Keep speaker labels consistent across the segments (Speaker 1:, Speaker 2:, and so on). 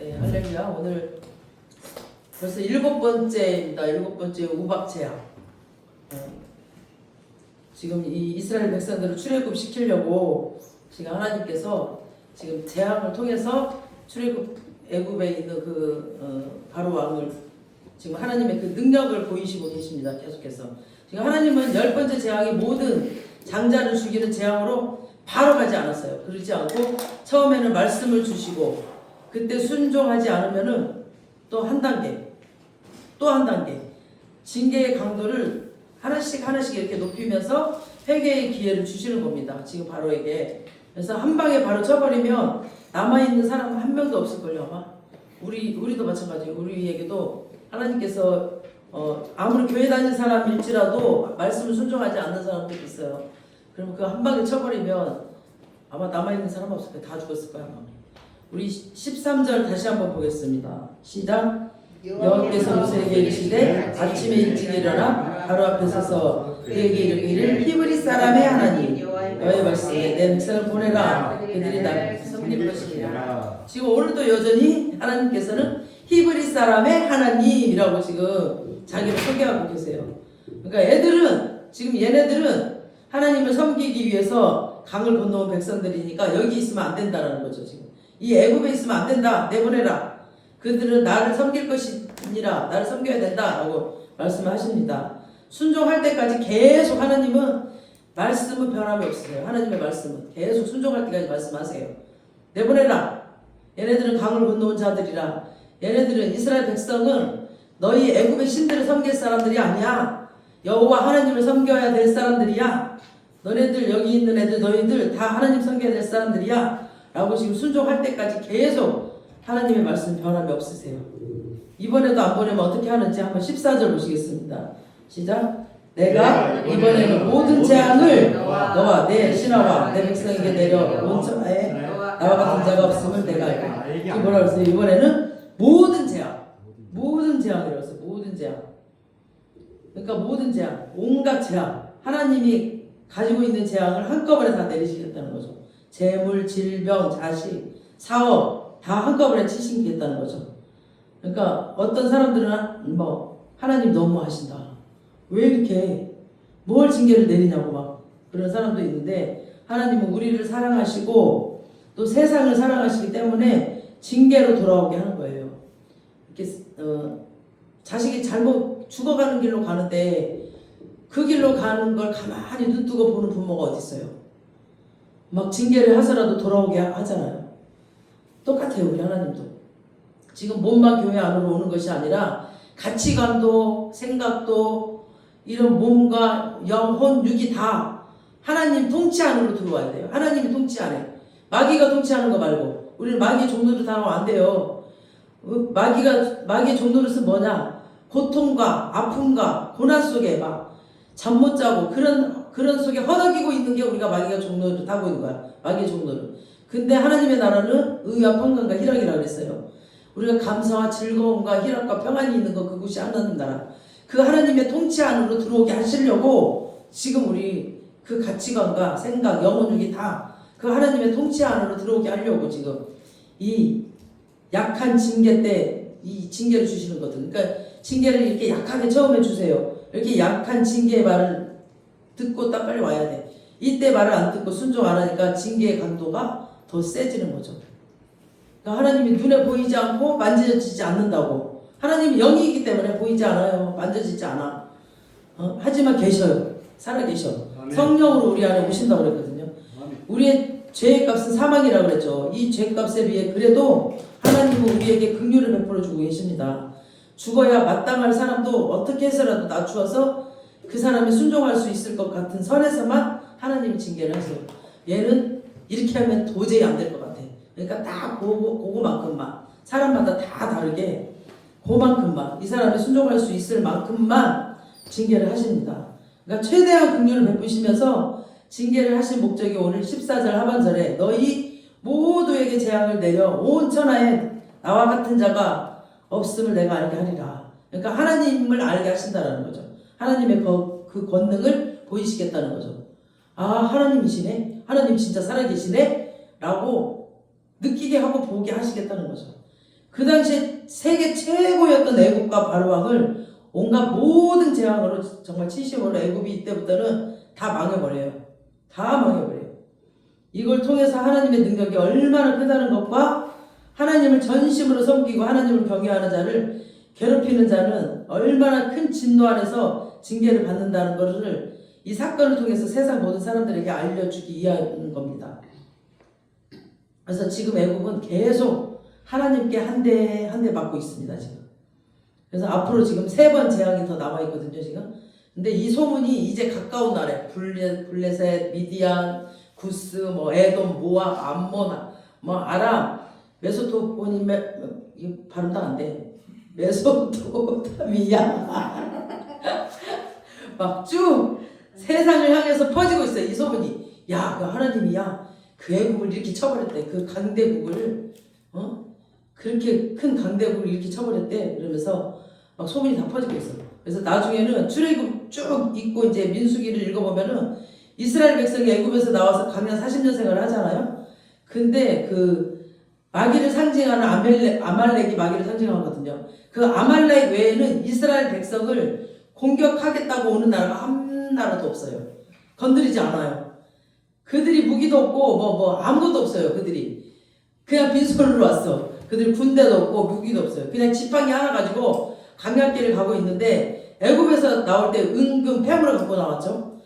Speaker 1: 네, 할렐루야. 오늘 벌써 7번째입니다. 7번째 우박제약. 지금 이 이스라엘 백성들을 출애굽 시키려고 지금 하나님께서 지금 재앙을 통해서 출애굽 애굽에 있는 바로 왕을 지금 하나님의 그 능력을 보이시고 계십니다. 계속해서 지금 하나님은 10번째 재앙이 모든 장자를 죽이는 재앙으로 바로 가지 않았어요. 그러지 않고 처음에는 말씀을 주시고 그때 순종하지 않으면은 또 한 단계 징계의 강도를 하나씩 이렇게 높이면서 회개의 기회를 주시는 겁니다. 지금 바로에게. 그래서 한 방에 바로 쳐버리면 남아있는 사람 한 명도 없을걸요. 아마 우리도 마찬가지예요. 우리에게도 하나님께서 아무리 교회 다니는 사람일지라도 말씀을 순종하지 않는 사람들이 있어요. 그럼 그 한 방에 쳐버리면 아마 남아있는 사람 없을 거예요. 다 죽었을 거야. 아마. 우리 13절 다시 한번 보겠습니다. 시작. 여호와께서 모세에게 이르시되 아침에 일찍 일어나 바로 앞에 서서 그에게 이르기를 히브리 사람의 하나님 여호와의 말씀에 내 백성을 보내라. 그들이 나를 섬길 것이니라. 지금 오늘도 여전히 하나님께서는 히브리 사람의 하나님이라고 지금 자기를 소개하고 계세요. 그러니까 얘네들은 하나님을 섬기기 위해서 강을 건너온 백성들이니까 여기 있으면 안 된다라는 거죠. 지금 이 애굽에 있으면 안 된다. 내보내라. 그들은 나를 섬길 것이니라. 나를 섬겨야 된다라고 말씀하십니다. 순종할 때까지 계속 하나님은 말씀은 변함이 없으세요. 하나님의 말씀은 계속 순종할 때까지 말씀하세요. 내보내라. 얘네들은 강을 건너온 자들이라. 얘네들은 이스라엘 백성은 너희 애굽의 신들을 섬길 사람들이 아니야. 여호와 하나님을 섬겨야 될 사람들이야. 너네들 여기 있는 애들 너희들 다 하나님 섬겨야 될 사람들이야. 라고 지금 순종할 때까지 계속 하나님의 말씀 변함이 없으세요. 이번에도 안 보내면 어떻게 하는지 한번 14절 보시겠습니다. 시작. 내가 이번에는 모든 재앙을 너와 내 신하와 내 백성에게 내려 온 천하에 나와 같은 자가 없음을 내가 알고. 이게 뭐라 그랬어요? 이번에는 모든 재앙이라고 했어요. 모든 재앙. 그러니까 모든 재앙, 온갖 재앙, 하나님이 가지고 있는 재앙을 한꺼번에 다 내리시겠다는 거죠. 재물, 질병, 자식, 사업 다 한꺼번에 치시겠다는 거죠. 그러니까 어떤 사람들은 하나님 너무 하신다. 왜 이렇게 뭘 징계를 내리냐고 막 그런 사람도 있는데 하나님은 우리를 사랑하시고 또 세상을 사랑하시기 때문에 징계로 돌아오게 하는 거예요. 이렇게 자식이 잘못 죽어가는 길로 가는데 그 길로 가는 걸 가만히 눈 뜨고 보는 부모가 어디 있어요? 막 징계를 하서라도 돌아오게 하잖아요. 똑같아요. 우리 하나님도. 지금 몸만 교회 안으로 오는 것이 아니라 가치관도 생각도 이런 몸과 영혼 육이 다 하나님 통치 안으로 들어와야 돼요. 하나님이 통치 안 해. 마귀가 통치하는 거 말고. 우리는 마귀의 종노릇 하면 안 돼요. 마귀의 종노릇은 뭐냐? 고통과 아픔과 고난 속에 막 잠 못 자고 그런 속에 허덕이고 있는 게 우리가 마귀가 종노릇 하고 있는 거야. 마귀의 종노릇. 근데 하나님의 나라는 의와 평강과 희락이라고 그랬어요. 우리가 감사와 즐거움과 희락과 평안이 있는 거 그것이 하나님 나라. 그 하나님의 통치 안으로 들어오게 하시려고 지금 우리 그 가치관과 생각, 영혼력이 다 그 하나님의 통치 안으로 들어오게 하려고 지금 이 약한 징계 때 이 징계를 주시는 거든. 그러니까 징계를 이렇게 약하게 처음에 주세요. 이렇게 약한 징계의 말을 듣고 딱 빨리 와야 돼. 이때 말을 안 듣고 순종 안 하니까 징계의 강도가 더 세지는 거죠. 그러니까 하나님이 눈에 보이지 않고 만져지지 않는다고. 하나님이 영이기 때문에 보이지 않아요. 만져지지 않아. 하지만 계셔요. 살아계셔. 아멘. 성령으로 우리 안에 오신다고 그랬거든요. 아멘. 우리의 죄의 값은 사망이라고 그랬죠. 이 죄값에 비해 그래도 하나님은 우리에게 긍휼을 베풀어 주고 계십니다. 죽어야 마땅할 사람도 어떻게 해서라도 낮추어서 그 사람이 순종할 수 있을 것 같은 선에서만 하나님이 징계를 하세요. 얘는 이렇게 하면 도저히 안 될 것 같아. 그러니까 딱 그거만큼만 사람마다 다 다르게 그만큼만 이 사람이 순종할 수 있을 만큼만 징계를 하십니다. 그러니까 최대한 긍휼을 베푸시면서 징계를 하신 목적이 오늘 14절 하반절에 너희 모두에게 재앙을 내려 온 천하에 나와 같은 자가 없음을 내가 알게 하리라. 그러니까 하나님을 알게 하신다는 거죠. 하나님의 그 권능을 보이시겠다는 거죠. 아, 하나님이시네. 하나님 진짜 살아계시네. 라고 느끼게 하고 보게 하시겠다는 거죠. 그 당시에 세계 최고였던 애국과 바로왕을 온갖 모든 재앙으로 정말 진심으로 애국이 이때부터는 다 망해버려요. 다 망해버려요. 이걸 통해서 하나님의 능력이 얼마나 크다는 것과 하나님을 전심으로 섬기고 하나님을 경외하는 자를 괴롭히는 자는 얼마나 큰 진노 안에서 징계를 받는다는 것을 이 사건을 통해서 세상 모든 사람들에게 알려주기 위한 겁니다. 그래서 지금 애국은 계속 하나님께 한 대 한 대 맞고 있습니다. 지금. 그래서 앞으로 지금 3번 재앙이 더 남아있거든요. 지금. 근데 이 소문이 이제 가까운 나라에 블레셋, 미디안, 구스, 뭐 에돔, 모압, 암몬, 뭐 아람, 메소포타미아, 이거 발음도 안 돼. 메소포타미아 막 쭉 세상을 향해서 퍼지고 있어요. 이 소문이. 야, 그 하나님이야. 그 애국을 이렇게 쳐버렸대. 그 강대국을 그렇게 큰 강대국을 이렇게 쳐버렸대. 그러면서 막 소문이 다 퍼지고 있어. 그래서 나중에는 출애굽 쭉 읽고 이제 민수기를 읽어보면은 이스라엘 백성이 애굽에서 나와서 광야 40년 생활을 하잖아요. 근데 그 마귀를 상징하는 아말렉이 마귀를 상징하거든요. 그 아말렉 외에는 이스라엘 백성을 공격하겠다고 오는 나라가 한 나라도 없어요. 건드리지 않아요. 그들이 무기도 없고 뭐 아무것도 없어요. 그들이 그냥 빈손으로 왔어. 그들 군대도 없고 무기도 없어요. 그냥 지팡이 하나 가지고 광야길을 가고 있는데 애굽에서 나올 때 은근 폐물을 갖고 나왔죠.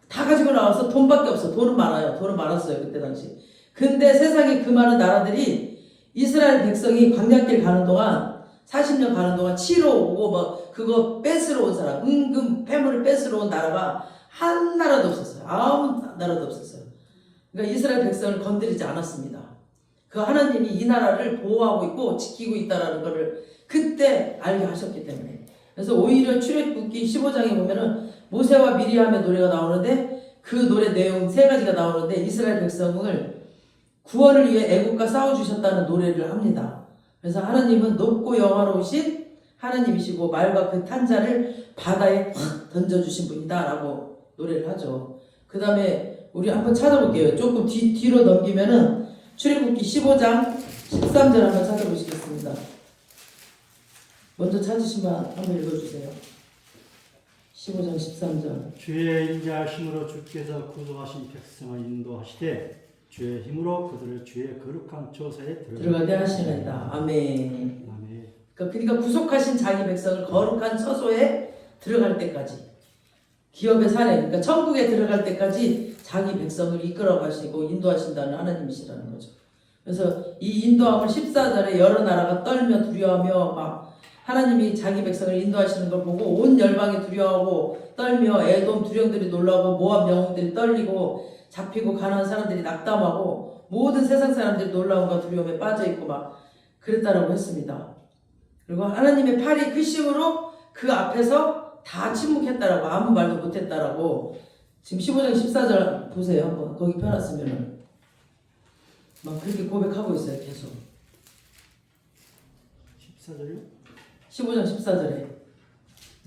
Speaker 1: 다 가지고 나와서 돈밖에 없어. 돈은 많아요. 돈은 많았어요. 그때 당시. 근데 세상에 그 많은 나라들이 이스라엘 백성이 광야길 가는 동안 40년 가는 동안 치러 오고 뭐 그거 뺏으러 온 사람, 은근 폐물을 뺏으러 온 나라가 한 나라도 없었어요. 아무 나라도 없었어요. 그러니까 이스라엘 백성을 건드리지 않았습니다. 그 하나님이 이 나라를 보호하고 있고 지키고 있다라는 것을 그때 알게 하셨기 때문에. 그래서 오히려 출애굽기 15장에 보면은 모세와 미리암의 노래가 나오는데 그 노래 내용 3가지가 나오는데 이스라엘 백성을 구원을 위해 애국과 싸워주셨다는 노래를 합니다. 그래서 하나님은 높고 영화로우신 하나님이시고 말과 그 탄자를 바다에 확 던져주신 분이다 라고 노래를 하죠. 그 다음에 우리 한번 찾아볼게요. 조금 뒤로 넘기면은 출애굽기 15장 13절 한번 찾아보시겠습니다. 먼저 찾으시면 한번 읽어주세요. 15장 13절.
Speaker 2: 주의 인자하심으로 주께서 구속하신 백성을 인도하시되 주의 힘으로 그들을 주의 거룩한 처소에
Speaker 1: 들어가게 하시나이다. 아멘.
Speaker 2: 아멘.
Speaker 1: 그러니까 구속하신 자기 백성을 거룩한 처소에 들어갈 때까지 기업의 사례, 그러니까 천국에 들어갈 때까지 자기 백성을 이끌어 가시고 인도하신다는 하나님이시라는 거죠. 그래서 이 인도함을 14절에 여러 나라가 떨며 두려워하며 막 하나님이 자기 백성을 인도하시는 걸 보고 온 열방이 두려워하고 떨며 에돔 두령들이 놀라고 모압 영웅들이 떨리고 잡히고 가난한 사람들이 낙담하고 모든 세상 사람들이 놀라움과 두려움에 빠져있고 막 그랬다라고 했습니다. 그리고 하나님의 팔이 크심으로 그 앞에서 다 침묵했다라고 아무 말도 못했다라고 지금 15장 14절 보세요. 한번 거기 펴놨으면은 막 그렇게 고백하고 있어요. 계속
Speaker 2: 14절요?
Speaker 1: 15장 14절에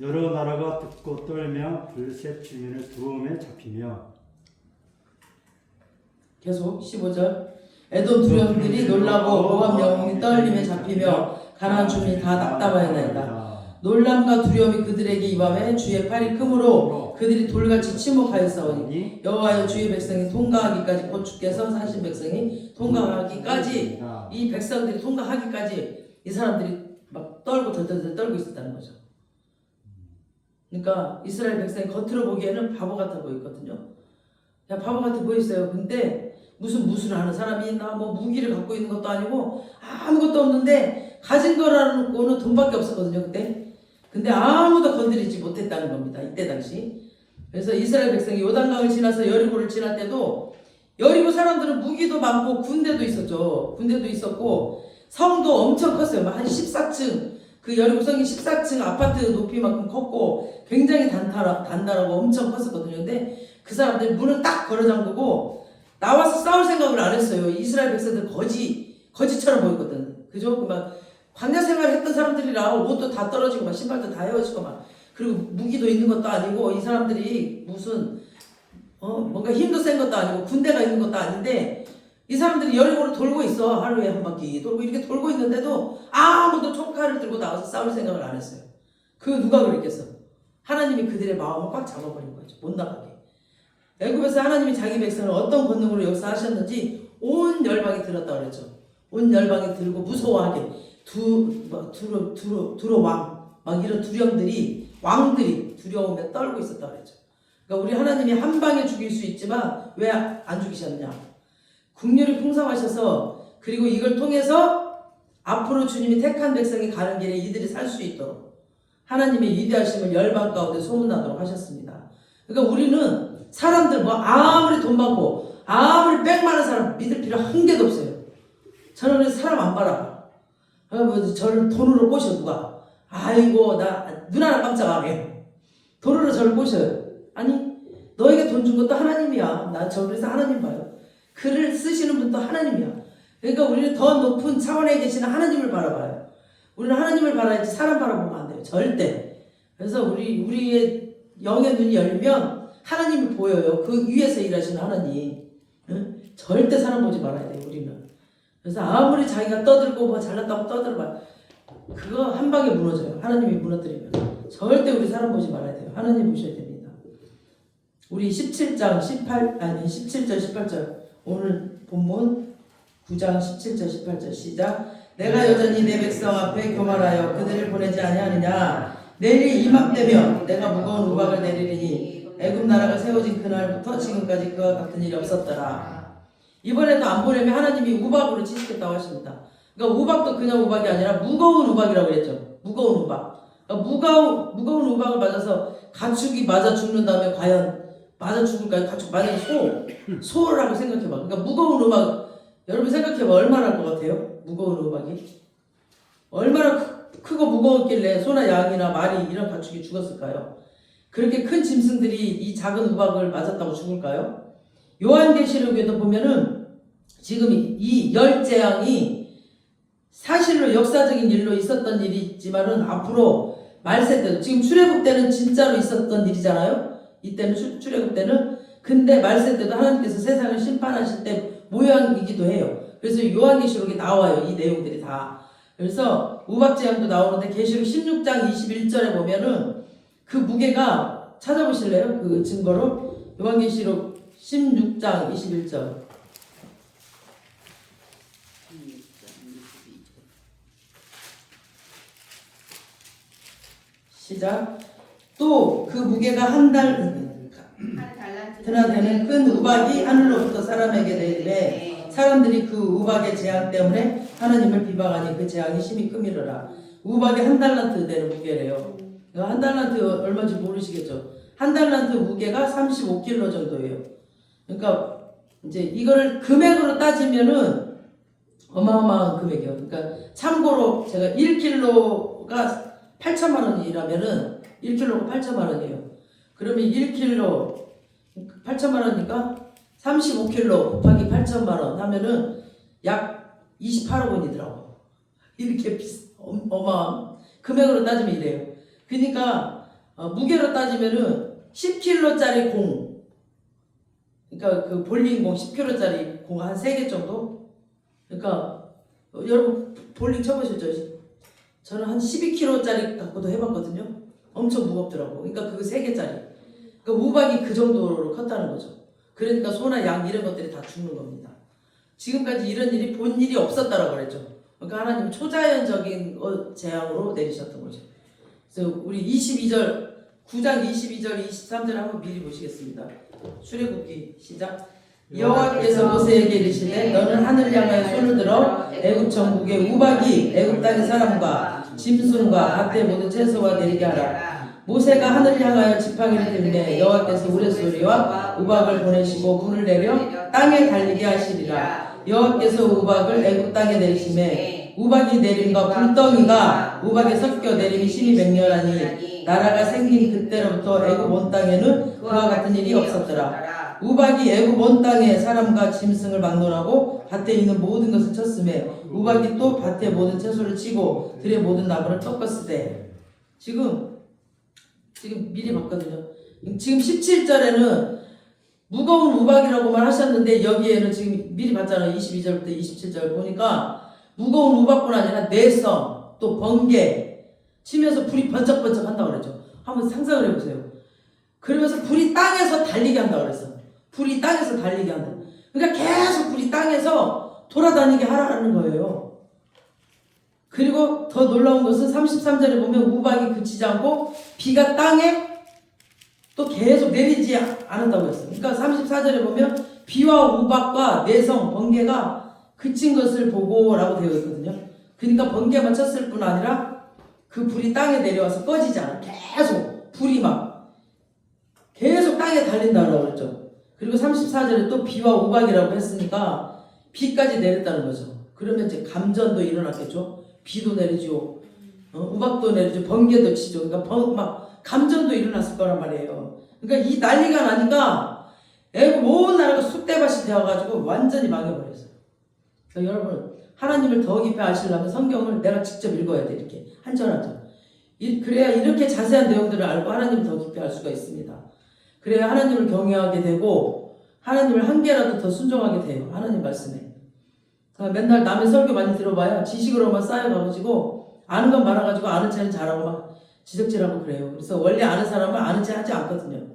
Speaker 2: 여러 나라가 듣고 떨며 블레셋 주민을 두려움에 잡히며
Speaker 1: 계속 15절 에돔 두령들이 놀라고 모압 영웅이 떨림에 잡히며 가나안 주민이 다 낙담하였나이다. 놀람과 두려움이 그들에게 임함에 주의 팔이 크므로 그들이 돌같이 침묵하였사오니 여호와여 주의 백성이 통과하기까지 곧 주께서 사신 백성이 통과하기까지 이 백성들이 통과하기까지 이 사람들이 막 떨고 덜덜덜 떨고 있었다는 거죠. 그러니까 이스라엘 백성이 겉으로 보기에는 바보 같아 보였거든요. 그냥 바보 같아 보였어요. 근데 무슨 무술을 하는 사람이 있나 뭐 무기를 갖고 있는 것도 아니고 아무것도 없는데 가진 거라고는 돈밖에 없었거든요. 그때. 근데 아무도 건드리지 못했다는 겁니다. 이때 당시. 그래서 이스라엘 백성이 요단강을 지나서 여리고를 지날 때도 여리고 사람들은 무기도 많고 군대도 있었죠. 군대도 있었고 성도 엄청 컸어요. 한 14층 그 여리고 성이 14층 아파트 높이만큼 컸고 굉장히 단단하고 엄청 컸었거든요. 근데 그 사람들이 문을 딱 걸어 잠그고 나와서 싸울 생각을 안 했어요. 이스라엘 백성들 거지처럼 보였거든. 그죠? 막 광야 생활 했던 사람들이라 옷도 다 떨어지고 막 신발도 다 헤어지고 막 그리고 무기도 있는 것도 아니고 이 사람들이 무슨 뭔가 힘도 센 것도 아니고 군대가 있는 것도 아닌데 이 사람들이 여리고를 돌고 있어. 하루에 한 바퀴 돌고 이렇게 돌고 있는데도 아무도 총칼을 들고 나와서 싸울 생각을 안 했어요. 그 누가 그랬겠어? 하나님이 그들의 마음을 꽉 잡아버린 거죠. 못 나가게. 애굽에서 하나님이 자기 백성을 어떤 권능으로 역사하셨는지 온 열방이 들었다 그랬죠. 온 열방이 들고 무서워하게 두로왕 막 이런 두령들이 왕들이 두려움에 떨고 있었다 그랬죠. 그러니까 우리 하나님이 한 방에 죽일 수 있지만 왜 안 죽이셨냐? 국률이 풍성하셔서 그리고 이걸 통해서 앞으로 주님이 택한 백성이 가는 길에 이들이 살 수 있도록 하나님의 위대하심을 열방 가운데 소문나도록 하셨습니다. 그러니까 우리는 사람들 뭐 아무리 돈 많고 아무리 백 많은 사람 믿을 필요 한 개도 없어요. 저는 사람 안 바라봐. 뭐 저를 돈으로 꼬셔 누가. 아이고 나 눈 하나 깜짝 안 해요. 돈으로 저를 꼬셔요. 아니 너에게 돈 준 것도 하나님이야. 나 저그래서 하나님 봐요. 글을 쓰시는 분도 하나님이야. 그러니까 우리는 더 높은 차원에 계시는 하나님을 바라봐요. 우리는 하나님을 바라야지 사람 바라보면 안 돼요. 절대. 그래서 우리의 영의 눈이 열리면 하나님이 보여요. 그 위에서 일하시는 하나님. 응? 절대 사람 보지 말아야 돼요. 우리는. 그래서 아무리 자기가 떠들고 뭐 잘났다고 떠들어봐. 그거 한 방에 무너져요. 하나님이 무너뜨리면. 절대 우리 사람 보지 말아야 돼요. 하나님 보셔야 됩니다. 우리 17절 18절 오늘 본문 9장 17절 18절 시작. 내가 여전히 내 백성 앞에 교만하여 그들을 보내지 아니하느냐. 내일 이맘때면 내가 무거운 우박을 내리리니 애굽 나라가 세워진 그날부터 지금까지 그와 같은 일이 없었더라. 이번에도 안 보내면 하나님이 우박으로 치시겠다고 하십니다. 그러니까 우박도 그냥 우박이 아니라 무거운 우박이라고 그랬죠. 무거운 우박. 그러니까 무거운 우박을 맞아서 가축이 맞아 죽는다면 과연 맞아 죽을까요? 가축 만약에 소라고 생각해봐. 그러니까 무거운 우박 여러분 생각해봐. 얼마나 할 것 같아요? 무거운 우박이 얼마나 크고 무거웠길래 소나 양이나 말이 이런 가축이 죽었을까요? 그렇게 큰 짐승들이 이 작은 우박을 맞았다고 죽을까요? 요한계시록에도 보면은 지금 이 열 재앙이 사실로 역사적인 일로 있었던 일이 있지만은 앞으로 말세 때도 지금 출애굽 때는 진짜로 있었던 일이잖아요. 이때는 출애굽 때는. 근데 말세 때도 하나님께서 세상을 심판하실 때 모양이기도 해요. 그래서 요한계시록에 나와요. 이 내용들이 다. 그래서 우박재앙도 나오는데 계시록 16장 21절에 보면은 그 무게가 찾아보실래요? 그 증거로 요한계시록 16장 21절. 시작. 또 그 무게가 한 달이나 되는 큰 우박이 하늘로부터 사람에게 내리매 사람들이 그 우박의 재앙 때문에 하나님을 비방하니 그 재앙이 심히 크미르라. 우박이 한 달란트 되는 무게래요. 한 달란트 얼마인지 모르시겠죠? 한 달란트 무게가 35kg 정도예요. 그러니까 이제 이거를 금액으로 따지면은 어마어마한 금액이에요. 그러니까 참고로 제가 1kg가 8천만 원이라면은 1kg가 8천만 원이에요. 그러면 1kg 8천만 원이니까 35kg 곱하기 8천만 원 하면은 약 28억 원이더라고. 이렇게 어마어마한 금액으로 따지면 이래요. 그러니까 무게로 따지면은 10kg짜리 공, 그러니까 그 볼링공 10kg짜리 공 한 3개 정도. 그러니까 여러분 볼링 쳐보셨죠? 저는 한 12kg짜리 갖고도 해봤거든요. 엄청 무겁더라고. 그러니까 그거 3개짜리. 그러니까 우박이 그 정도로 컸다는 거죠. 그러니까 소나 양 이런 것들이 다 죽는 겁니다. 지금까지 이런 일이 본 일이 없었다라고 그랬죠. 그러니까 하나님 초자연적인 재앙으로 내리셨던 거죠. 그래서 우리 22절 9장 22절 23절 한번 미리 보시겠습니다. 출애굽기 시작. 여호와께서 모세에게 이르시되 너는 하늘 향하여 손을 들어 애굽 전국에 우박이 애굽 땅의 사람과 짐승과 밭의 모든 채소와 내리게 하라. 모세가 하늘 향하여 지팡이를 들매 여호와께서 우레소리와 우박을 보내시고 불을 내려 땅에 달리게 하시리라. 여호와께서 우박을 애굽 땅에 내리심에 우박이 내림과 불덩이가 우박에 섞여 내림이 심히 맹렬하니 나라가 생긴 그때로부터 애굽 온 땅에는 그와 같은 일이 없었더라. 우박이 애굽 온 땅에 사람과 짐승을 막론하고 밭에 있는 모든 것을 쳤음에 우박이 또 밭의 모든 채소를 치고 들의 모든 나무를 꺾었으되. 지금 미리 봤거든요. 지금 17절에는 무거운 우박이라고만 하셨는데 여기에는 지금 미리 봤잖아요. 22절부터 27절 보니까 무거운 우박뿐 아니라 내성 또 번개 치면서 불이 번쩍번쩍 한다고 그랬죠. 한번 상상을 해보세요. 그러면서 불이 땅에서 달리게 한다고 그랬어. 불이 땅에서 달리게 한다. 그러니까 계속 불이 땅에서 돌아다니게 하라는 거예요. 그리고 더 놀라운 것은 33절에 보면 우박이 그치지 않고 비가 땅에 또 계속 내리지 않았다고 했어요. 그러니까 34절에 보면 비와 우박과 내성, 번개가 그친 것을 보고 라고 되어 있거든요. 그러니까 번개만 쳤을 뿐 아니라 그 불이 땅에 내려와서 꺼지지 않아. 계속 불이 막 계속 땅에 달린다고 그랬죠. 그리고 34절에 또 비와 우박이라고 했으니까 비까지 내렸다는 거죠. 그러면 이제 감전도 일어났겠죠. 비도 내리죠. 우박도 내리죠. 번개도 치죠. 그러니까 막 감전도 일어났을 거란 말이에요. 그러니까 이 난리가 나니까 애국 온 나라가 쑥대밭이 되어가지고 완전히 망해버렸어요. 그러니까 여러분 하나님을 더 깊이 아시려면 성경을 내가 직접 읽어야 돼. 이렇게 한 절 한 절. 그래야 이렇게 자세한 내용들을 알고 하나님을 더 깊이 알 수가 있습니다. 그래야 하나님을 경외하게 되고 하나님을 한 개라도 더 순종하게 돼요. 하나님 말씀에. 맨날 남의 설교 많이 들어봐야 지식으로만 쌓여가지고 아는 건 많아가지고 아는 체는 잘하고 막 지적질하고 그래요. 그래서 원래 아는 사람은 아는 체 하지 않거든요.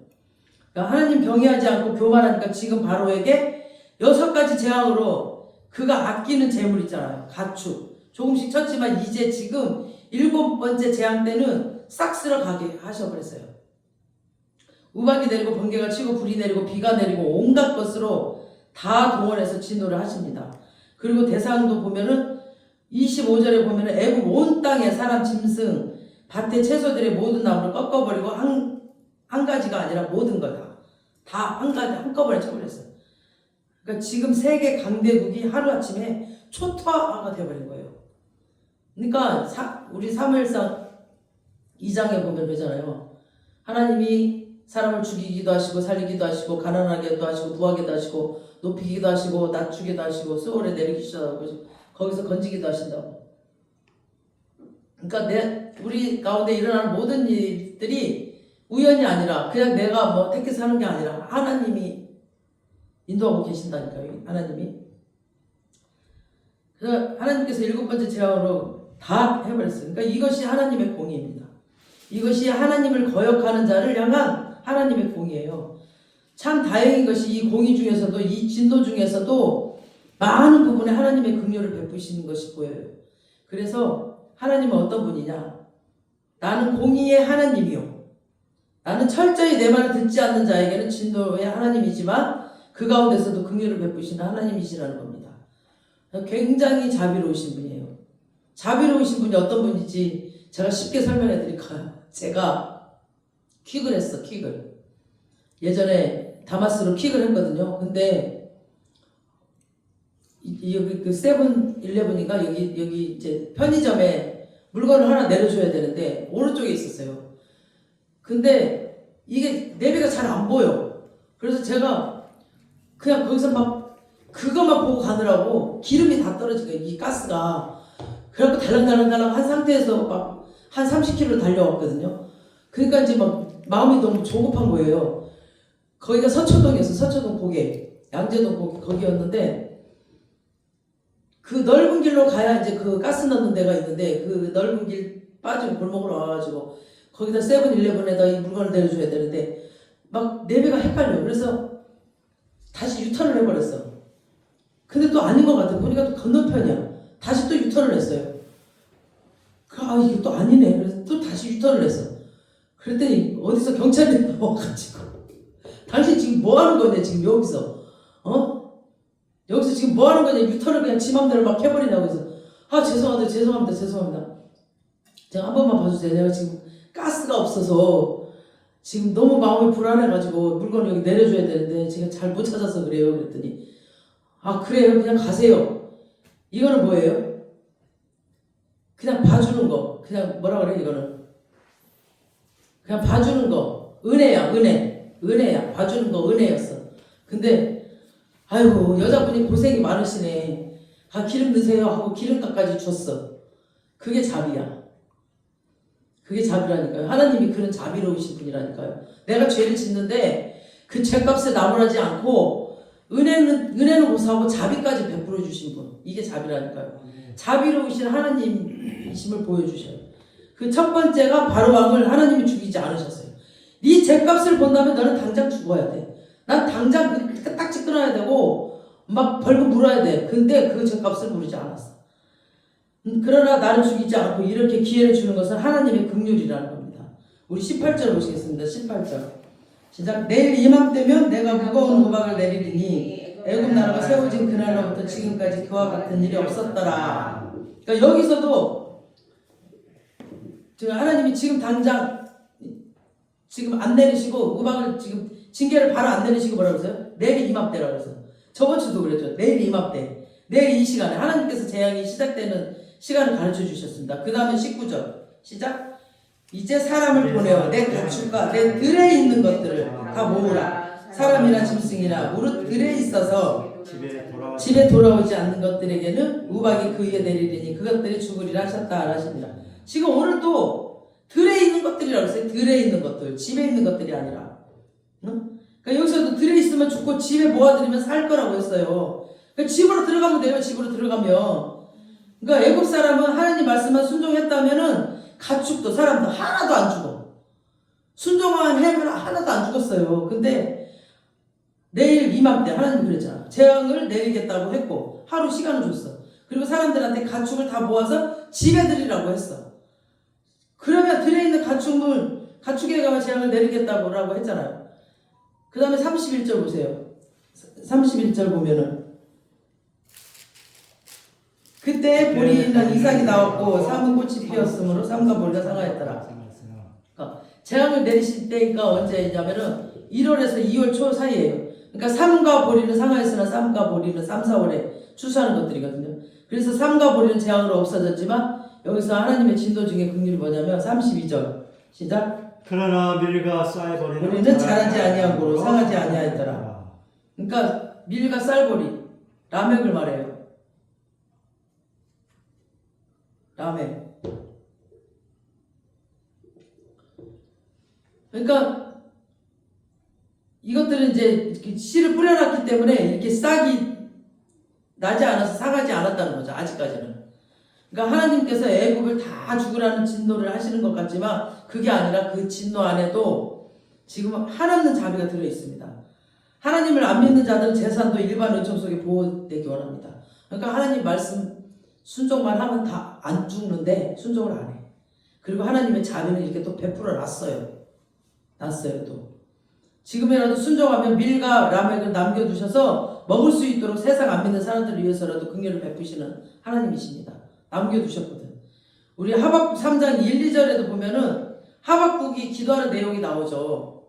Speaker 1: 그러니까 하나님 경외하지 않고 교만하니까 지금 바로에게 6가지 재앙으로 그가 아끼는 재물 있잖아요. 가축. 조금씩 쳤지만 이제 지금 7번째 재앙 때는 싹 쓸어가게 하셔버렸어요. 우박이 내리고 번개가 치고 불이 내리고 비가 내리고 온갖 것으로 다 동원해서 진노를 하십니다. 그리고 대상도 보면은 25절에 보면은 애굽 온 땅에 사람 짐승 밭의 채소들의 모든 나무를 꺾어버리고 한 가지가 아니라 모든 걸 다 한꺼번에 쳐버렸어요. 그러니까 지금 세계 강대국이 하루아침에 초토화가 되어버린 거예요. 그러니까 우리 사무엘상 2장에 보면 그러잖아요. 하나님이 사람을 죽이기도 하시고 살리기도 하시고 가난하게도 하시고 부하게도 하시고 높이기도 하시고 낮추기도 하시고 수월에 내리기도 하고 거기서 건지기도 하신다고. 그러니까 우리 가운데 일어나는 모든 일들이 우연이 아니라 그냥 내가 뭐 택해서 하는 게 아니라 하나님이 인도하고 계신다니까요. 하나님이. 그래서 하나님께서 7번째 재앙으로 다 해버렸어요. 그러니까 이것이 하나님의 공의입니다. 이것이 하나님을 거역하는 자를 향한 하나님의 공의예요. 참 다행인 것이 이 공의 중에서도 이 진노 중에서도 많은 부분에 하나님의 긍휼을 베푸시는 것이 보여요. 그래서 하나님은 어떤 분이냐? 나는 공의의 하나님이요. 나는 철저히 내 말을 듣지 않는 자에게는 진노의 하나님이지만 그 가운데서도 긍휼을 베푸시는 하나님이시라는 겁니다. 굉장히 자비로우신 분이에요. 자비로우신 분이 어떤 분인지 제가 쉽게 설명해 드릴까요? 제가 퀵을 했어. 퀵을. 예전에 다마스로 퀵을 했거든요. 근데 여기 그 세븐일레븐인가 여기 이제 편의점에 물건을 하나 내려줘야 되는데 오른쪽에 있었어요. 근데 이게 내비가 잘 안 보여. 그래서 제가 그냥 거기서 막 그것만 보고 가느라고 기름이 다 떨어진 거예요. 이 가스가. 그래갖고 달랑달랑달랑 한 상태에서 막 한 30km 달려왔거든요. 그러니까 이제 막 마음이 너무 조급한 거예요. 거기가 서초동이었어. 서초동 고개. 양재동 고개 거기였는데 그 넓은 길로 가야 이제 그 가스 넣는 데가 있는데 그 넓은 길 빠지고 골목으로 와가지고 거기다 세븐일레븐에다 이 물건을 내려줘야 되는데 막 내비가 헷갈려요. 그래서 다시 유턴을 해버렸어. 근데 또 아닌 것 같아. 보니까 또 건너편이야. 다시 또 유턴을 했어요. 이게 또 아니네. 그래서 또 다시 유턴을 했어. 그랬더니 어디서 경찰이 나와가지고 당신 지금 뭐 하는 거냐 지금 여기서 여기서 지금 뭐 하는 거냐 유턴을 그냥 지 맘대로 막 해버리냐고 해서 죄송합니다. 제가 한 번만 봐주세요. 내가 지금 가스가 없어서 지금 너무 마음이 불안해가지고 물건을 여기 내려줘야 되는데 제가 잘 못 찾아서 그래요. 그랬더니 그래요. 그냥 가세요. 이거는 뭐예요? 그냥 봐주는 거. 그냥 뭐라 그래 이거는. 그냥 봐주는 거. 은혜야. 봐주는 거 은혜였어. 근데 아이고 여자분이 고생이 많으시네. 기름 넣으세요 하고 기름값까지 줬어. 그게 자비야. 그게 자비라니까요. 하나님이 그런 자비로우신 분이라니까요. 내가 죄를 짓는데 그 죄값에 나무라지 않고 은혜는 고사하고 자비까지 베풀어 주신 분. 이게 자비라니까요. 자비로우신 하나님이심을 보여주셔요. 그 첫 번째가 바로 왕을 하나님이 죽이지 않으셨어요. 네 죄값을 본다면 너는 당장 죽어야 돼. 난 당장 그 딱지 끊어야 되고 막 벌금 물어야 돼. 근데 그 죄값을 물지 않았어. 그러나 나를 죽이지 않고 이렇게 기회를 주는 것은 하나님의 긍휼이라는 겁니다. 우리 18절 보시겠습니다. 18절 시작. 내일 이맘때면 내가 무거운 우박을 내리리니 애굽 나라가 세워진 그날로부터 지금까지 그와 같은 일이 없었더라. 그러니까 여기서도 지금 하나님이 지금 당장 지금 안 내리시고 우박을 지금 징계를 바로 안 내리시고 뭐라고 그랬어요? 내일 이맘때라고 그랬어요. 저번 주도 그랬죠. 내일 이맘때. 내일 이 시간에 하나님께서 재앙이 시작되는 시간을 가르쳐 주셨습니다. 그 다음에 19절 시작. 이제 사람을 보내어 내 가축과 내 들에 있는 것들을 다 모으라. 사람이나 짐승이나 무릇 들에 있어서 집에 돌아오지 않는 것들에게는 우박이 그 위에 내리리니 그것들이 죽으리라 하셨다 하십니다. 지금 오늘 또 들에 있는 것들이라고 했어요. 들에 있는 것들, 집에 있는 것들이 아니라. 응? 그러니까 여기서도 들에 있으면 죽고 집에 모아들이면 살 거라고 했어요. 그러니까 집으로 들어가면 돼요. 집으로 들어가면. 그러니까 애굽 사람은 하나님 말씀만 순종했다면은 가축도 사람도 하나도 안 죽어. 순종한 해면 하나도 안 죽었어요. 근데 내일 이맘때 하나님 그랬잖아. 재앙을 내리겠다고 했고 하루 시간을 줬어. 그리고 사람들한테 가축을 다 모아서 집에 들이라고 했어. 그러면 들에 있는 가축에 가면 재앙을 내리겠다고 했잖아요. 그 다음에 31절 보세요. 31절 보면은 그때 보리 있는 이삭이 나왔고 삼은 꽃이 피었으므로 삼가 보리가 상하였더라. 재앙을 내리실 때가 언제냐면은 1월에서 2월 초 사이에요. 그러니까 삼가 보리는 상하였으나 삼가 보리는 3, 4월에 추수하는 것들이거든요. 그래서 삼가 보리는 재앙으로 없어졌지만 여기서 하나님의 진도 중에 긍휼이 뭐냐면 32절 시작.
Speaker 2: 그러나 밀과 쌀보리는
Speaker 1: 자라지 아니한 고로 상하지 아니하였더라. 그러니까 밀과 쌀보리 라멕을 말해요. 라멕. 그러니까 이것들은 이제 씨를 뿌려놨기 때문에 이렇게 싹이 나지 않아서 상하지 않았다는 거죠. 아직까지는. 그러니까 하나님께서 애굽을 다 죽으라는 진노를 하시는 것 같지만 그게 아니라 그 진노 안에도 지금 한없는 자비가 들어 있습니다. 하나님을 안 믿는 자들은 재산도 일반 은총 속에 보호되기 원합니다. 그러니까 하나님 말씀 순종만 하면 다 안 죽는데 순종을 안 해. 그리고 하나님의 자비는 이렇게 또 베풀어 놨어요 또. 지금이라도 순종하면 밀과 라멕을 남겨두셔서 먹을 수 있도록 세상 안 믿는 사람들을 위해서라도 긍휼을 베푸시는 하나님이십니다. 남겨두셨거든. 우리 하박국 3장 1, 2절에도 보면은 하박국이 기도하는 내용이 나오죠.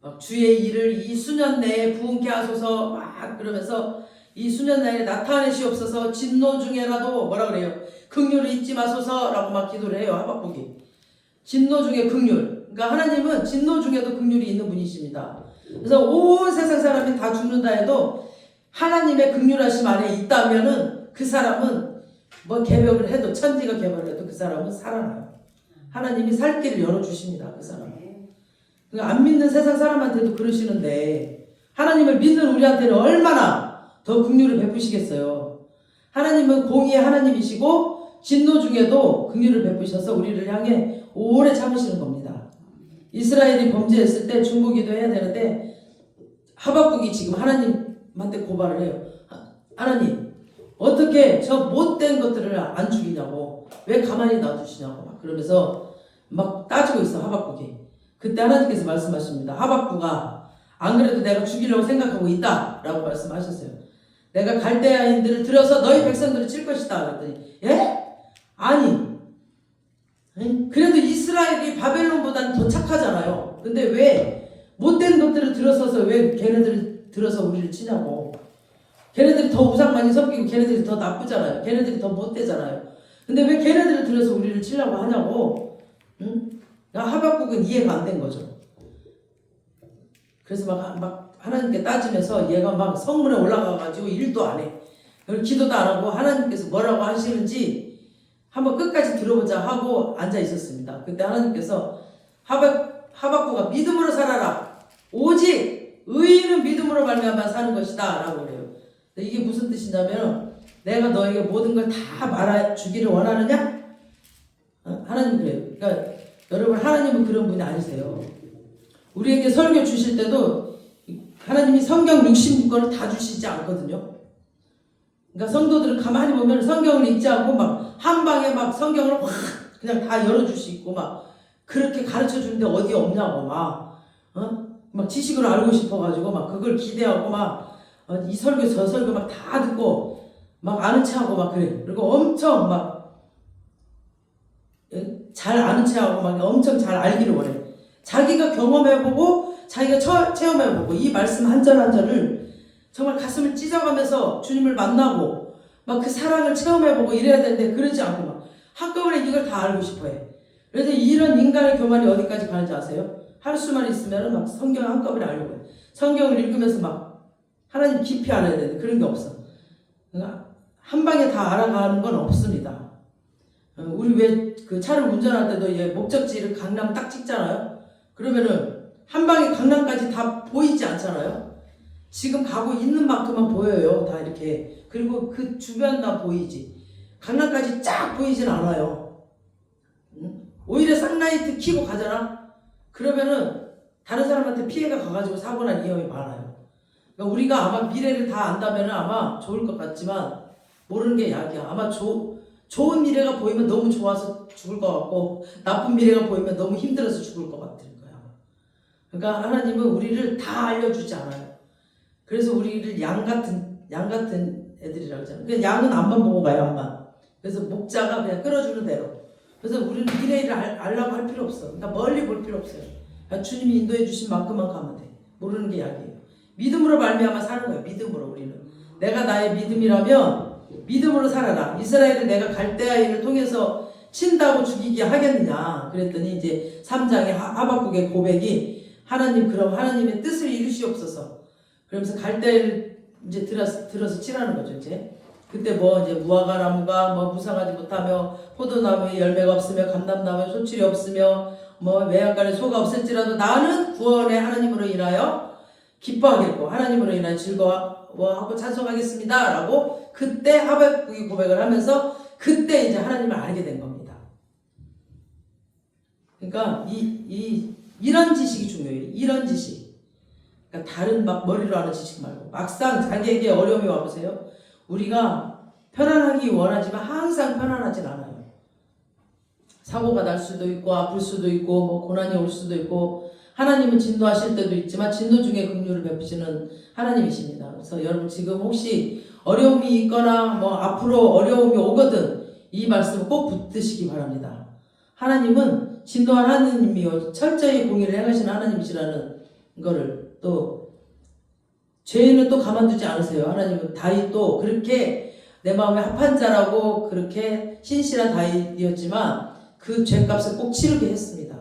Speaker 1: 막 주의 일을 이 수년 내에 부응케 하소서 막 그러면서 이 수년 내에 나타내시옵소서 진노 중에라도 뭐라 그래요? 긍휼을 잊지 마소서 라고 막 기도를 해요. 하박국이. 진노 중에 긍휼. 그러니까 하나님은 진노 중에도 긍휼이 있는 분이십니다. 그래서 온 세상 사람이 다 죽는다 해도 하나님의 긍휼하심 안에 있다면은 그 사람은 뭐 개벽을 해도 천지가 개벽을 해도 그 사람은 살아나요. 하나님이 살 길을 열어주십니다. 그 사람은. 그러니까 안 믿는 세상 사람한테도 그러시는데 하나님을 믿는 우리한테는 얼마나 더 긍휼을 베푸시겠어요. 하나님은 공의의 하나님이시고 진노 중에도 긍휼을 베푸셔서 우리를 향해 오래 참으시는 겁니다. 이스라엘이 범죄했을 때 중보기도 해야 되는데 하박국이 지금 하나님한테 고발을 해요. 하나님 어떻게 저 못된 것들을 안 죽이냐고 왜 가만히 놔두시냐고 막 그러면서 막 따지고 있어 하박국이. 그때 하나님께서 말씀하십니다. 하박국아 안 그래도 내가 죽이려고 생각하고 있다 라고 말씀하셨어요. 내가 갈대아인들을 들여서 너희 백성들을 칠 것이다 그랬더니 예? 아니 그래도 이스라엘이 바벨론보다는 더 착하잖아요. 근데 왜 못된 것들을 들어서서 왜 걔네들을 들어서 우리를 치냐고. 걔네들이 더 우상 많이 섞이고 걔네들이 더 나쁘잖아요. 걔네들이 더 못되잖아요. 근데 왜 걔네들을 들어서 우리를 치려고 하냐고. 응? 하박국은 이해가 안 된 거죠. 그래서 막 하나님께 따지면서 얘가 막 성문에 올라가가지고 일도 안 해. 그리고 기도도 안 하고 하나님께서 뭐라고 하시는지 한번 끝까지 들어보자 하고 앉아 있었습니다. 그때 하나님께서 하박국아 믿음으로 살아라. 오직 의인은 믿음으로 말미암아 사는 것이다 라고 그래요. 근데 이게 무슨 뜻이냐면 내가 너에게 모든 걸 다 말해주기를 원하느냐? 하나님 그래요. 그러니까 여러분 하나님은 그런 분이 아니세요. 우리에게 설교 주실 때도 하나님이 성경 66권을 다 주시지 않거든요. 그러니까 성도들은 가만히 보면 성경을 읽지 않고 막 한 방에 막 성경을 확 그냥 다 열어주시고 막 그렇게 가르쳐 주는데 어디 없냐고 막 지식을 알고 싶어가지고 막 그걸 기대하고 막 이 설교 저 설교 막 다 듣고 막 아는 체하고 막 그래. 그리고 엄청 막 잘 아는 체하고 막 엄청 잘 알기를 원해. 자기가 경험해보고 자기가 체험해보고 이 말씀 한 절 한 절을 정말 가슴을 찢어가면서 주님을 만나고 막 그 사랑을 체험해보고 이래야 되는데 그러지 않고 막 한꺼번에 이걸 다 알고 싶어해. 그래서 이런 인간의 교만이 어디까지 가는지 아세요? 할 수만 있으면 막 성경을 한꺼번에 알려고 해. 성경을 읽으면서 막 하나님 깊이 알아야 되는데 그런 게 없어. 그러니까 한 방에 다 알아가는 건 없습니다. 우리 왜 그 차를 운전할 때도 목적지를 강남 딱 찍잖아요. 그러면은 한 방에 강남까지 다 보이지 않잖아요. 지금 가고 있는 만큼만 보여요. 다 이렇게. 그리고 그 주변 다 보이지. 강남까지 쫙 보이진 않아요. 오히려 쌍라이트 켜고 가잖아. 그러면은 다른 사람한테 피해가 가가지고 사고 난 위험이 많아요. 그러니까 우리가 아마 미래를 다 안다면 아마 좋을 것 같지만 모르는 게 약이야. 아마 좋은 미래가 보이면 너무 좋아서 죽을 것 같고 나쁜 미래가 보이면 너무 힘들어서 죽을 것 같은 거야. 그러니까 하나님은 우리를 다 알려주지 않아요. 그래서 우리를 양 같은 애들이라고 하잖아요. 그냥 양은 앞만 보고 가요, 앞만. 그래서 목자가 그냥 끌어주는 대로. 그래서 우리는 미래를 알라고 할 필요 없어. 그러니까 멀리 볼 필요 없어요. 그러니까 주님이 인도해 주신 만큼만 가면 돼. 모르는 게 약이에요. 믿음으로 말미암아 사는 거예요. 믿음으로 우리는. 내가 나의 믿음이라면 믿음으로 살아라. 이스라엘을 내가 갈대아인을 통해서 친다고 죽이게 하겠느냐. 그랬더니 이제 3장의 하박국의 고백이 하나님 그럼 하나님의 뜻을 이루시옵소서. 그러면서 갈대아인을 이제 들어서 치라는 거죠. 이제 그때 뭐 이제 무화과 나무가 뭐 무상하지 못하며 포도나무에 열매가 없으며 감람나무에 소출이 없으며 뭐 외양간에 소가 없을지라도 나는 구원의 하나님으로 인하여 기뻐하겠고 하나님으로 인하여 즐거워하고 찬송하겠습니다 라고 그때 하박국이 고백을 하면서 그때 이제 하나님을 알게 된 겁니다. 그러니까 이런 지식이 중요해요. 이런 지식. 그러니까 다른 막 머리로 하는 지식 말고 막상 자기에게 어려움이 와보세요. 우리가 편안하기 원하지만 항상 편안하진 않아요. 사고가 날 수도 있고 아플 수도 있고 뭐 고난이 올 수도 있고 하나님은 진노하실 때도 있지만 진노 중에 긍휼을 베푸시는 하나님이십니다. 그래서 여러분 지금 혹시 어려움이 있거나 뭐 앞으로 어려움이 오거든 이 말씀 꼭 붙드시기 바랍니다. 하나님은 진노한 하나님이요 철저히 공의를 행하시는 하나님이시라는 거를 또 죄인은 또 가만두지 않으세요. 하나님은 다윗도 그렇게 내 마음에 합한 자라고 그렇게 신실한 다윗이었지만 그 죄값을 꼭 치르게 했습니다.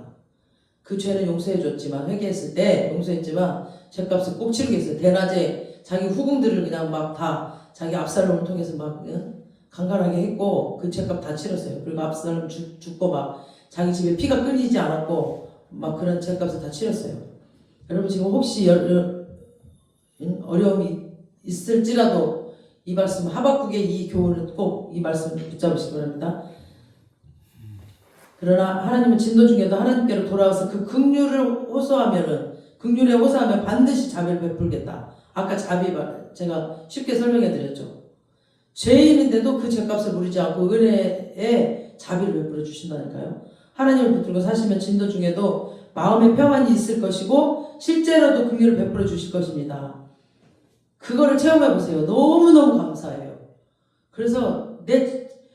Speaker 1: 그 죄는 용서해줬지만 회개했을 때 용서했지만 죄값을 꼭 치르게 했어요. 대낮에 자기 후궁들을 그냥 막 다 자기 압살롬을 통해서 막 강간하게 했고 그 죄값 다 치렀어요. 그리고 압살롬 죽고 막 자기 집에 피가 끊이지 않았고 막 그런 죄값을 다 치렀어요. 여러분 지금 혹시 어려움이 있을지라도 이 말씀 하박국의 이 교훈은 꼭 이 말씀을 붙잡으시기 바랍니다. 그러나 하나님은 진노 중에도 하나님께로 돌아와서 그 긍휼에 호소하면 반드시 자비를 베풀겠다. 아까 자비 제가 쉽게 설명해 드렸죠. 죄인인데도 그 죄값을 물리지 않고 은혜에 자비를 베풀어 주신다니까요. 하나님을 붙들고 사시면 진노 중에도 마음의 평안이 있을 것이고 실제로도 긍휼을 베풀어 주실 것입니다. 그거를 체험해 보세요. 너무너무 감사해요. 그래서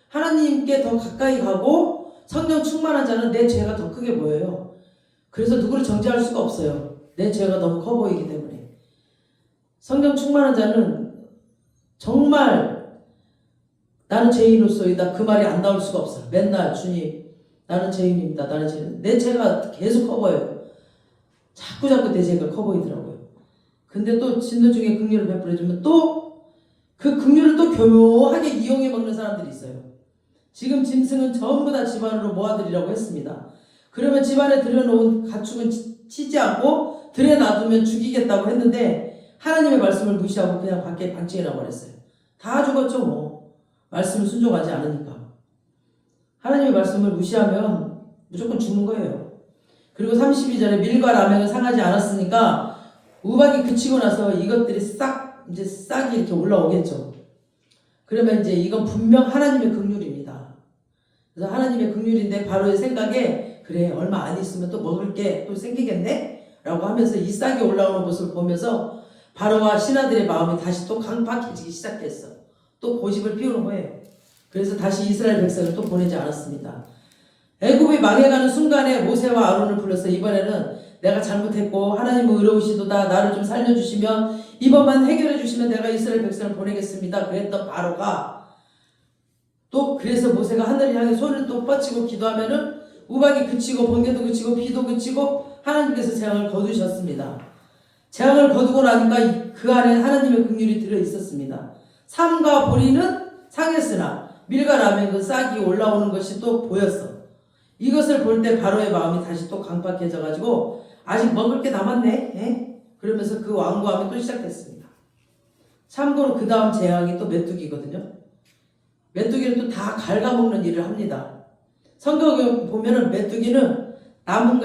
Speaker 1: 하나님께 더 가까이 가고 성령 충만한 자는 내 죄가 더 크게 보여요. 그래서 누구를 정죄할 수가 없어요. 내 죄가 너무 커 보이기 때문에. 성령 충만한 자는 정말 나는 죄인으로서이다 그 말이 안 나올 수가 없어요. 맨날 주님 나는 죄인입니다. 나는 죄인. 내 죄가 계속 커 보여요. 자꾸 내 죄가 커 보이더라고요. 근데 또 진노 중에 긍휼을 베풀어주면 또 그 긍휼을 또 교묘하게 이용해 먹는 사람들이 있어요. 지금 짐승은 전부 다 집안으로 모아들이라고 했습니다. 그러면 집안에 들여놓은 가축은 치지 않고 들여놔두면 죽이겠다고 했는데 하나님의 말씀을 무시하고 그냥 밖에 방치해 놔버렸어요. 다 죽었죠 뭐. 말씀을 순종하지 않으니까. 하나님의 말씀을 무시하면 무조건 죽는 거예요. 그리고 32절에 밀과 라멕은 상하지 않았으니까 우박이 그치고 나서 이것들이 이제 싹이 이렇게 올라오겠죠. 그러면 이제 이건 분명 하나님의 긍휼입니다. 그래서 하나님의 긍휼인데 바로의 생각에 그래 얼마 안 있으면 또 먹을 게 또 생기겠네? 라고 하면서 이 싹이 올라오는 것을 보면서 바로와 신하들의 마음이 다시 또 강팍해지기 시작했어. 또 고집을 피우는 거예요. 그래서 다시 이스라엘 백성을 또 보내지 않았습니다. 애굽이 망해가는 순간에 모세와 아론을 불러서 이번에는 내가 잘못했고 하나님은 의로우시도다 나를 좀 살려주시면 이번만 해결해 주시면 내가 이스라엘 백성을 보내겠습니다. 그랬던 바로가 또 그래서 모세가 하늘을 향해 손을 또 뻗치고 기도하면은 우박이 그치고 번개도 그치고 비도 그치고 하나님께서 재앙을 거두셨습니다. 재앙을 거두고 나니까 그 안에 하나님의 긍휼이 들어 있었습니다. 삶과 보리는 상했으나 밀과 라멕은 싹이 올라오는 것이 또 보였어. 이것을 볼 때 바로의 마음이 다시 또 강팍해져 가지고 아직 먹을 게 남았네. 에? 그러면서 그 완고함이 또 시작됐습니다. 참고로 그 다음 재앙이 또 메뚜기거든요. 메뚜기는 또 다 갉아먹는 일을 합니다. 성경에 보면은 메뚜기는 남은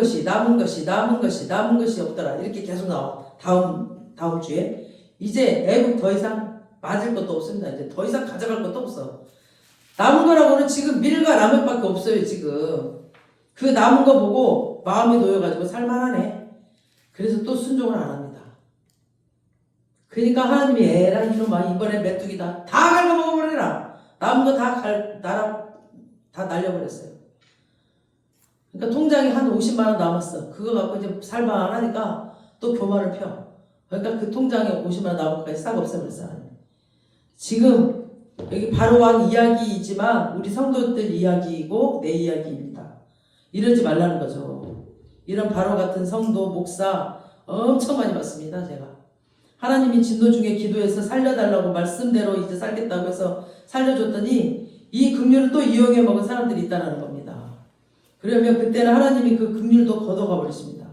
Speaker 1: 것이 없더라. 이렇게 계속 나와. 다음 주에 이제 애국 더 이상 맞을 것도 없습니다. 이제 더 이상 가져갈 것도 없어. 남은 거라고는 지금 밀과 라멕밖에 없어요. 지금 그 남은 거 보고 마음이 놓여가지고 살만하네. 그래서 또 순종을 안 합니다. 그러니까 하나님이 에라 이놈아 이번에 메뚜기다 다 갉아먹어버려라. 남은 거 다 날려버렸어요. 그러니까 통장에 한 50만 원 남았어. 그거 갖고 이제 살만하니까 또 교만을 펴. 그러니까 그 통장에 50만 원 남은 것까지 싹 없애버렸어. 하나님. 지금 여기 바로왕 이야기이지만 우리 성도들 이야기이고 내 이야기입니다. 이러지 말라는 거죠. 이런 바로 같은 성도, 목사 엄청 많이 봤습니다. 제가. 하나님이 진노 중에 기도해서 살려달라고 말씀대로 이제 살겠다고 해서 살려줬더니 이 긍휼을 또 이용해 먹은 사람들이 있다는 겁니다. 그러면 그때는 하나님이 그 긍휼도 걷어가 버리십니다.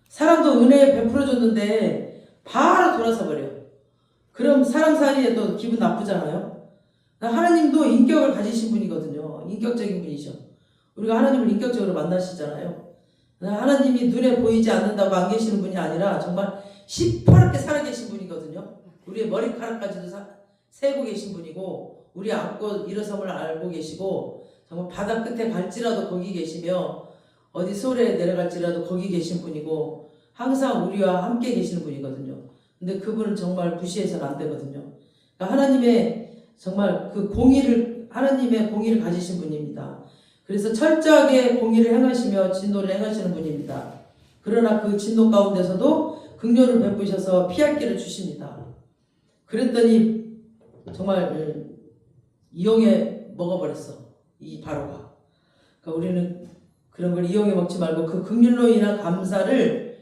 Speaker 1: 사람도 은혜 베풀어줬는데 바로 돌아서 버려요. 그럼 사람 사이에도 기분 나쁘잖아요. 하나님도 인격을 가지신 분이거든요. 인격적인 분이셔. 우리가 하나님을 인격적으로 만나시잖아요. 하나님이 눈에 보이지 않는다고 안 계시는 분이 아니라 정말 시퍼렇게 살아계신 분이거든요. 우리의 머리카락까지도 세고 계신 분이고 우리 앉고 일어섬을 알고 계시고 정말 바다 끝에 갈지라도 거기 계시며 어디 소래에 내려갈지라도 거기 계신 분이고 항상 우리와 함께 계시는 분이거든요. 근데 그분은 정말 무시해서는 안 되거든요. 그러니까 하나님의 정말 하나님의 공의를 가지신 분입니다. 그래서 철저하게 공의를 행하시며 진노를 행하시는 분입니다. 그러나 그 진노 가운데서도 긍휼을 베푸셔서 피할 길을 주십니다. 그랬더니 정말 이용해 먹어버렸어. 이 바로가. 그러니까 우리는 그런 걸 이용해 먹지 말고 그 긍휼로 인한 감사를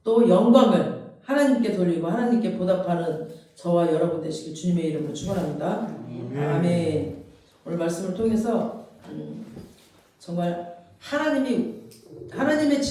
Speaker 1: 또 영광을 하나님께 돌리고 하나님께 보답하는 저와 여러분 되시길 주님의 이름으로 축원합니다. 아멘. 오늘 말씀을 통해서 정말 하나님의